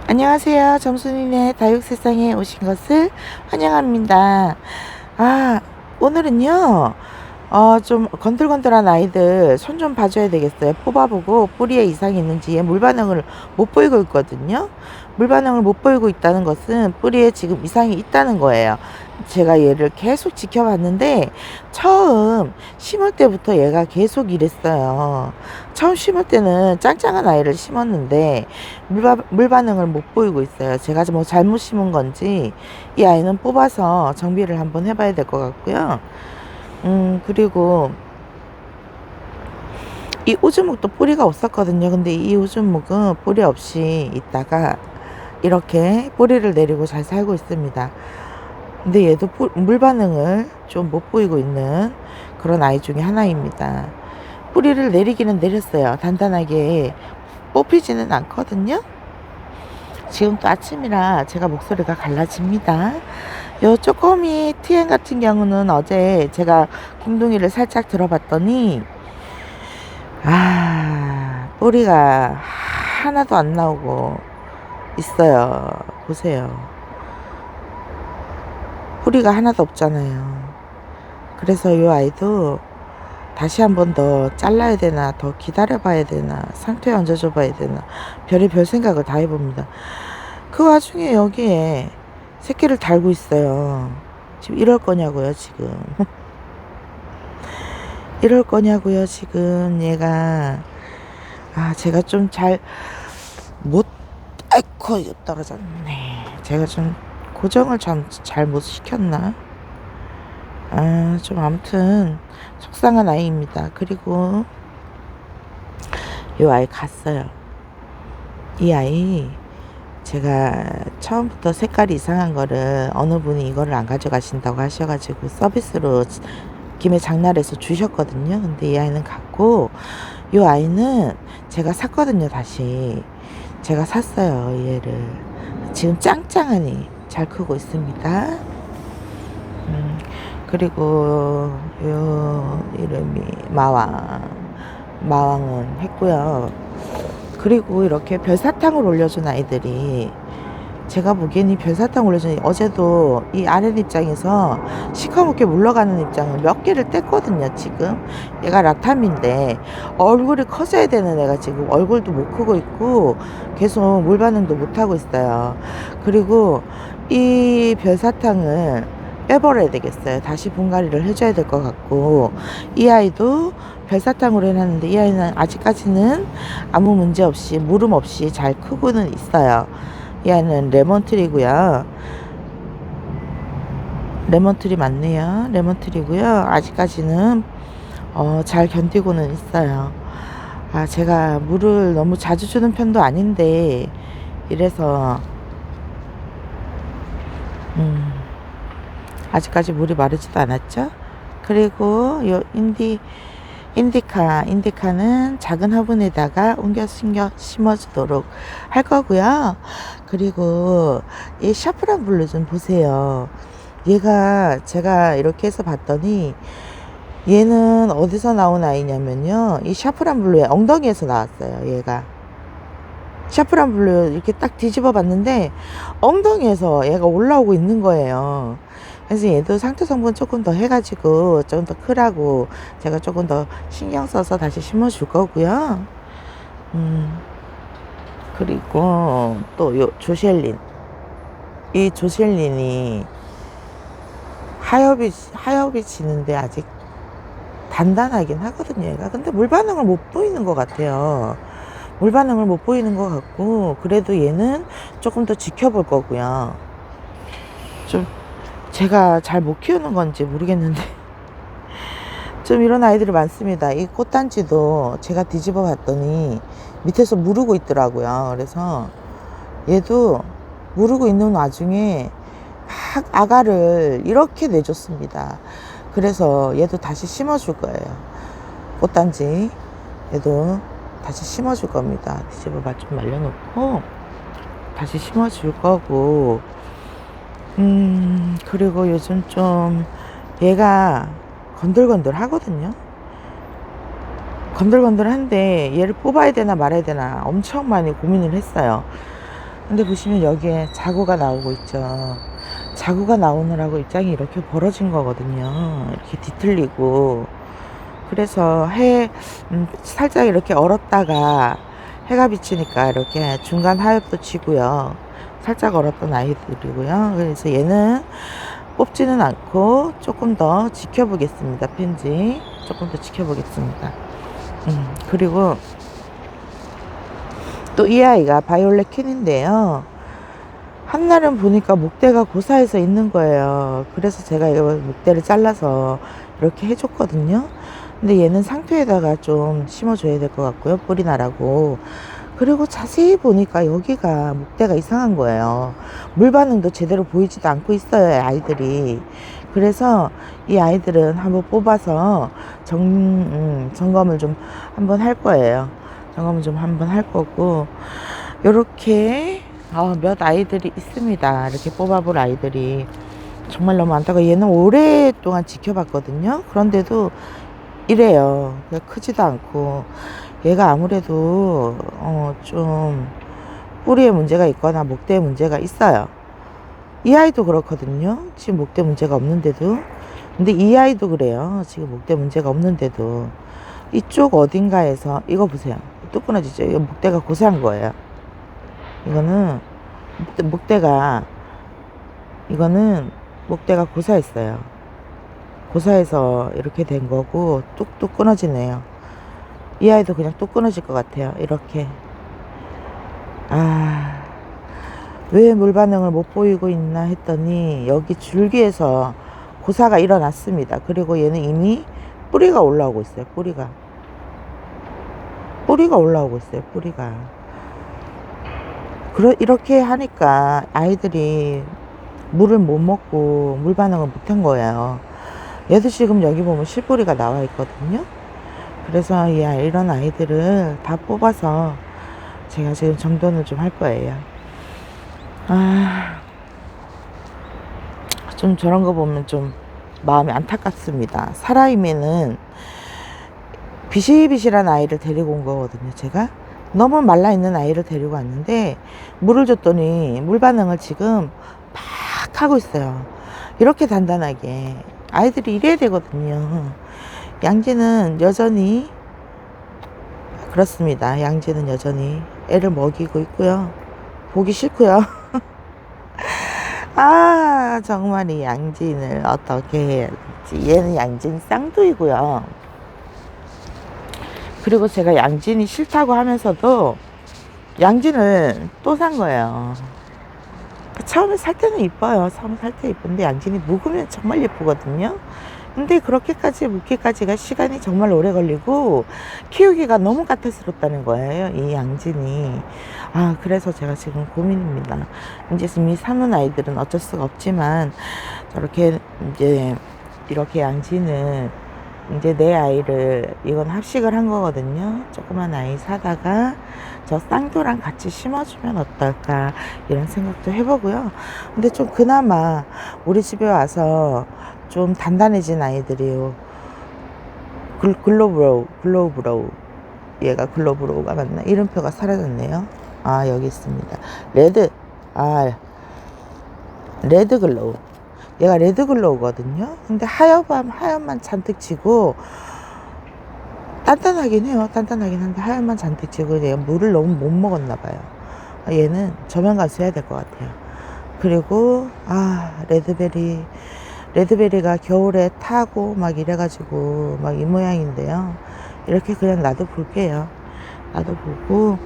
안녕하세요. 점순이네 다육세상에 오신 것을 환영합니다. 아, 오늘은요, 좀 건들건들한 아이들 손 좀 봐줘야 되겠어요. 뽑아보고 뿌리에 이상이 있는지 물 반응을 못 보이고 있거든요. 물 반응을 못 보이고 있다는 것은 뿌리에 지금 이상이 있다는 거예요. 제가 얘를 계속 지켜봤는데 처음 심을 때부터 얘가 계속 이랬어요. 처음 심을 때는 짱짱한 아이를 심었는데 물 반응을 못 보이고 있어요. 제가 뭐 잘못 심은 건지 이 아이는 뽑아서 정비를 한번 해봐야 될 것 같고요. 그리고 이 우주목도 뿌리가 없었거든요. 근데 이 우주목은 뿌리 없이 있다가 이렇게 뿌리를 내리고 잘 살고 있습니다. 근데 얘도 물 반응을 좀 못 보이고 있는 그런 아이 중에 하나입니다. 뿌리를 내리기는 내렸어요. 단단하게 뽑히지는 않거든요. 지금 또 아침이라 제가 목소리가 갈라집니다. 요 쪼꼬미 TN 같은 경우는 어제 제가 궁둥이를 살짝 들어봤더니 뿌리가 하나도 안 나오고 있어요. 보세요. 뿌리가 하나도 없잖아요. 그래서 요 아이도 다시 한 번 더 잘라야 되나, 더 기다려 봐야 되나, 상토에 얹어줘 봐야 되나, 별의별 생각을 다 해봅니다. 그 와중에 여기에 새끼를 달고 있어요. 지금 이럴 거냐고요, 지금. 이럴 거냐고요, 지금 얘가. 제가 좀 아이고, 이거 떨어졌네. 제가 좀 고정을 좀 잘 못 시켰나? 좀 아무튼 속상한 아이입니다. 그리고 이 아이 갔어요. 이 아이 제가 처음부터 색깔이 이상한 거를 어느 분이 이거를 안 가져가신다고 하셔가지고 서비스로 김에 장날해서 주셨거든요. 근데 이 아이는 갔고 이 아이는 제가 샀거든요. 다시 제가 샀어요. 얘를 지금 짱짱하니 잘 크고 있습니다. 그리고 요 이름이 마왕은 했고요. 그리고 이렇게 별사탕을 올려준 아이들이 제가 보기엔 이 별사탕 올려준 어제도 이 아랫 입장에서 시커멓게 물러가는 입장을 몇 개를 뗐거든요. 지금 얘가 라탐인데 얼굴이 커져야 되는 애가 지금 얼굴도 못 크고 있고 계속 물 반응도 못 하고 있어요. 그리고 이 별사탕을 빼버려야 되겠어요. 다시 분갈이를 해줘야 될 것 같고 이 아이도 별사탕으로 해놨는데 이 아이는 아직까지는 아무 문제 없이 물음 없이 잘 크고는 있어요. 이 아이는 레몬트리고요. 레몬트리 맞네요. 레몬트리고요. 아직까지는 잘 견디고는 있어요. 제가 물을 너무 자주 주는 편도 아닌데 이래서 아직까지 물이 마르지도 않았죠. 그리고 요 인디카는 작은 화분에다가 옮겨 심어주도록 할 거고요. 그리고 이 샤프란 블루 좀 보세요. 얘가 제가 이렇게 해서 봤더니 얘는 어디서 나온 아이냐면요. 이 샤프란 블루의 엉덩이에서 나왔어요. 얘가 샤프란 블루 이렇게 딱 뒤집어 봤는데 엉덩이에서 얘가 올라오고 있는 거예요. 그래서 얘도 상토 성분 조금 더 해가지고 조금 더 크라고 제가 조금 더 신경 써서 다시 심어줄 거고요. 그리고 또 요 조셀린, 이 조셀린이 하엽이 지는데 아직 단단하긴 하거든요. 얘가 근데 물 반응을 못 보이는 것 같아요. 물 반응을 못 보이는 것 같고 그래도 얘는 조금 더 지켜볼 거고요. 좀 제가 잘 못 키우는 건지 모르겠는데 좀 이런 아이들이 많습니다. 이 꽃단지도 제가 뒤집어 봤더니 밑에서 무르고 있더라고요. 그래서 얘도 무르고 있는 와중에 막 아가를 이렇게 내줬습니다. 그래서 얘도 다시 심어줄 거예요. 꽃단지 얘도 다시 심어줄 겁니다. 뒤집어 봐 좀 말려놓고 다시 심어줄 거고 그리고 요즘 좀 얘가 건들건들 하거든요. 건들건들한데 얘를 뽑아야 되나 말아야 되나 엄청 많이 고민을 했어요. 근데 보시면 여기에 자구가 나오고 있죠. 자구가 나오느라고 입장이 이렇게 벌어진 거거든요. 이렇게 뒤틀리고. 그래서 살짝 이렇게 얼었다가 해가 비치니까 이렇게 중간 하엽도 치고요. 살짝 얼었던 아이들이고요. 그래서 얘는 뽑지는 않고 조금 더 지켜보겠습니다. 펜지 조금 더 지켜보겠습니다. 그리고 또 이 아이가 바이올렛 퀸인데요. 한날은 보니까 목대가 고사해서 있는 거예요. 그래서 제가 이거 목대를 잘라서 이렇게 해줬거든요. 근데 얘는 상토에다가 좀 심어줘야 될 것 같고요. 뿌리 나라고. 그리고 자세히 보니까 여기가 목대가 이상한 거예요. 물 반응도 제대로 보이지도 않고 있어요, 아이들이. 그래서 이 아이들은 한번 뽑아서 점검을 좀 한번 할 거예요. 점검을 좀 한번 할 거고, 요렇게 몇 아이들이 있습니다. 이렇게 뽑아볼 아이들이 정말 너무 많다고. 얘는 오랫동안 지켜봤거든요. 그런데도 이래요. 크지도 않고. 얘가 아무래도 좀 뿌리에 문제가 있거나 목대에 문제가 있어요. 이 아이도 그렇거든요. 지금 목대 문제가 없는데도. 근데 이 아이도 그래요. 지금 목대 문제가 없는데도. 이쪽 어딘가에서 이거 보세요. 뚝 끊어지죠. 이거 목대가 고사한 거예요. 이거는 이거는 목대가 고사했어요. 고사해서 이렇게 된 거고 뚝뚝 끊어지네요. 이 아이도 그냥 뚝 끊어질 것 같아요. 이렇게. 왜 물 반응을 못 보이고 있나 했더니 여기 줄기에서 고사가 일어났습니다. 그리고 얘는 이미 뿌리가 올라오고 있어요. 뿌리가 올라오고 있어요. 뿌리가. 이렇게 하니까 아이들이 물을 못 먹고 물 반응을 못 한 거예요. 얘도 지금 여기 보면 실뿌리가 나와 있거든요. 그래서 이런 아이들을 다 뽑아서 제가 지금 정돈을 좀 할 거예요. 좀 저런 거 보면 좀 마음이 안타깝습니다. 살아임에는 비실비실한 아이를 데리고 온 거거든요. 제가 너무 말라있는 아이를 데리고 왔는데 물을 줬더니 물 반응을 지금 막 하고 있어요. 이렇게 단단하게 아이들이 이래야 되거든요. 양지는 여전히 그렇습니다. 양지는 여전히 애를 먹이고 있고요. 보기 싫고요. 정말 이 양진을 어떻게 해야 될지. 얘는 양진 쌍둥이고요. 그리고 제가 양진이 싫다고 하면서도 양진을 또 산 거예요. 처음에 살 때는 이뻐요. 처음에 살 때 이쁜데 양진이 묵으면 정말 예쁘거든요. 근데 그렇게까지 묵기까지가 시간이 정말 오래 걸리고 키우기가 너무 까탈스럽다는 거예요. 이 양진이. 그래서 제가 지금 고민입니다. 이제 이미 사는 아이들은 어쩔 수가 없지만 저렇게 이제 이렇게 양진을 이제 내 아이를 이건 합식을 한 거거든요. 조그만 아이 사다가 저 쌍도랑 같이 심어주면 어떨까 이런 생각도 해보고요. 근데 좀 그나마 우리 집에 와서 좀 단단해진 아이들이요. 글로브로우. 얘가 글로브로우가 맞나? 이름표가 사라졌네요. 여기 있습니다. 레드 글로우. 얘가 레드 글로우거든요. 근데 하얀만 잔뜩 치고 단단하긴 해요. 단단하긴 한데 하얀만 잔뜩 치고 얘가 물을 너무 못 먹었나 봐요. 얘는 저면 가서 해야 될 것 같아요. 그리고 레드베리가 겨울에 타고 막 이래가지고 막 이 모양인데요. 이렇게 그냥 놔둬 볼게요. 놔둬 보고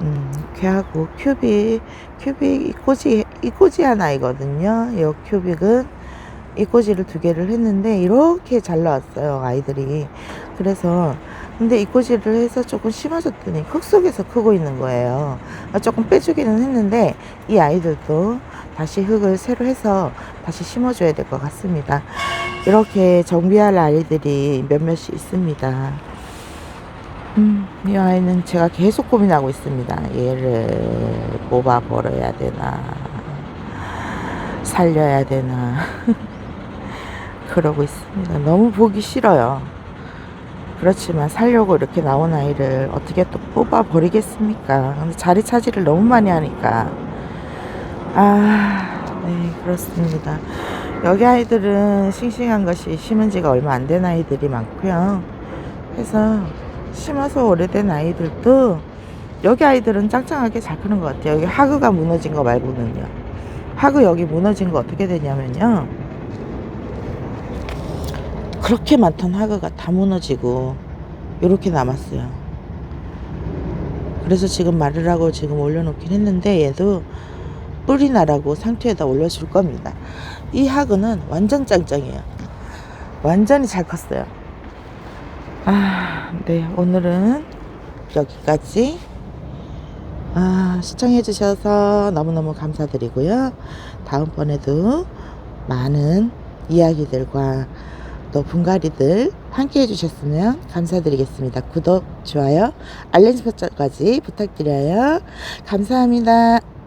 이렇게 하고 큐빅 이꼬지 하나이거든요. 이 큐빅은 이꼬지를 2개를 했는데 이렇게 잘 나왔어요, 아이들이. 그래서 근데 이꼬지를 해서 조금 심어줬더니 흙 속에서 크고 있는 거예요. 조금 빼주기는 했는데 이 아이들도 다시 흙을 새로 해서 다시 심어줘야 될 것 같습니다. 이렇게 정비할 아이들이 몇몇이 있습니다. 이 아이는 제가 계속 고민하고 있습니다. 얘를 뽑아 버려야 되나 살려야 되나 그러고 있습니다. 너무 보기 싫어요. 그렇지만 살려고 이렇게 나온 아이를 어떻게 또 뽑아 버리겠습니까? 근데 자리 차지를 너무 많이 하니까 네, 그렇습니다. 여기 아이들은 싱싱한 것이 심은 지가 얼마 안 된 아이들이 많고요. 그래서 심어서 오래된 아이들도 여기 아이들은 짱짱하게 잘 크는 것 같아요. 여기 하그가 무너진 거 말고는요. 하그 여기 무너진 거 어떻게 되냐면요. 그렇게 많던 하그가 다 무너지고 이렇게 남았어요. 그래서 지금 말을 하고 지금 올려놓긴 했는데 얘도 뿌리 나라고 상투에다 올려줄 겁니다. 이 하그는 완전 짱짱해요. 완전히 잘 컸어요. 네, 오늘은 여기까지. 시청해주셔서 너무너무 감사드리고요. 다음번에도 많은 이야기들과 또 분갈이들 함께 해주셨으면 감사드리겠습니다. 구독, 좋아요, 알림 설정까지 부탁드려요. 감사합니다.